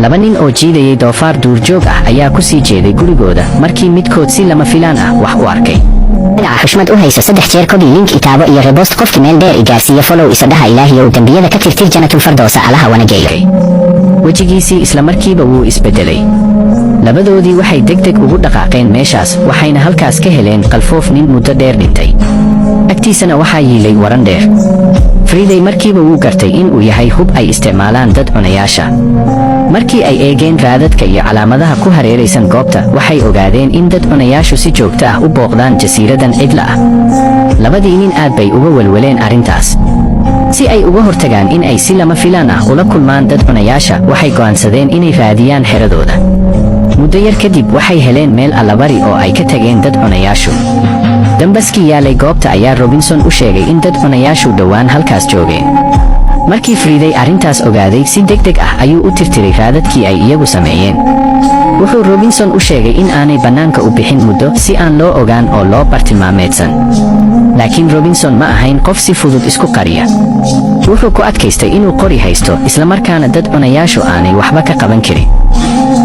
laba nin oo jiidayay doofaar duurjoog ah ayaa ku sii jeeday gurigooda markii midkood si lama filaan ah wax u arkay. xushmad u haysa 3 jeer kodi link itaabo iyo repost qofki meel dheer igaarsiiyo follow isadaha ilaahiyow dambiyada ka tirtir jannatul firdaws alaha wanageeyay. wejigiisii isla markiiba wuu isbedelay. labadoodii waxay degdeg ugu dhaqaaqeen meeshaas waxayna halkaas ka heleen qalfoof nin muddo dheer dhintay. agtiisana waxaa yiilay waran dheer. Friday markiiba wuu gartay in uu yahay hub ay isticmaalaan dad cunayaasha. markii ay eegeen raadadka iyo calaamadaha ku hareeraysan goobta waxay ogaadeen in dad cunayaashu si joogto ah u booqdaan jasiiradan cidla ah. labadii nin aad bay uga welweleen arrintaas. si ay uga hortagaan in ay si lama filaan ah ula kulmaan dad cunayaasha waxay go'aansadeen inay raadiyaan xeradooda. muddo yar kadib waxay heleen meel allabari oo ay ka tageen dad cunayaashu. dambaskii yaalay goobta ayaa Robinson u sheegay in dad cunayaashu dhowaan halkaas joogeen. markii Friday arrintaas ogaaday si degdeg ah ayuu u tirtiray raadadkii ay iyagu sameeyeen. wuxuu Robinson u sheegay in aanay bannaanka u bixin muddo si aan loo ogaan oo loo bartilmaameedsan. laakiin Robinson ma ahayn qof si fudud isku qariya. wuxuu ku adkaystay inuu qori haysto isla markaana dad cunayaashu aanay waxba ka qaban karin.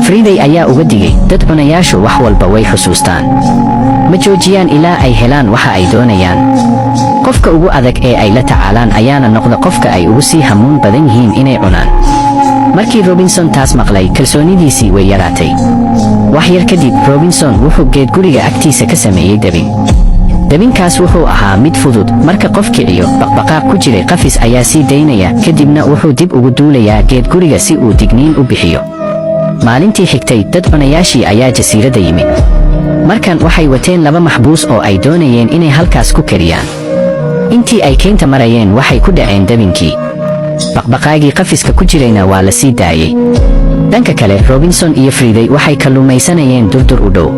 Friday ayaa uga digay dad cunayaashu wax walba way xusuustaan. ma joojiyaan ilaa ay helaan waxa ay doonayaan. qofka ugu adag ee ay la tacaalaan ayaana noqda qofka ay ugu sii hamuun badan yihiin inay cunaan. markii Robinson taas maqlay kalsoonidiisii way yaraatay. wax yar kadib Robinson wuxuu geed guriga agtiisa ka sameeyey dabin. dabinkaas wuxuu ahaa mid fudud marka qof kiciyo baqbaqaaq ku jiray qafis ayaa sii daynaya kadibna wuxuu dib ugu duulayaa geed guriga si uu digniin u bixiyo. maalintii xigtay dad cunayaashii ayaa jasiiradda yimid. markan waxay wateen 2 maxbuus oo ay doonayeen inay halkaas ku kariyaan. intii ay keynta marayeen waxay ku dhaceen dabinkii. baqbaqaagii qafiska ku jirayna waa la sii daayay. dhanka kale Robinson iyo Friday waxay kalluumaysanayeen durdur u dhow.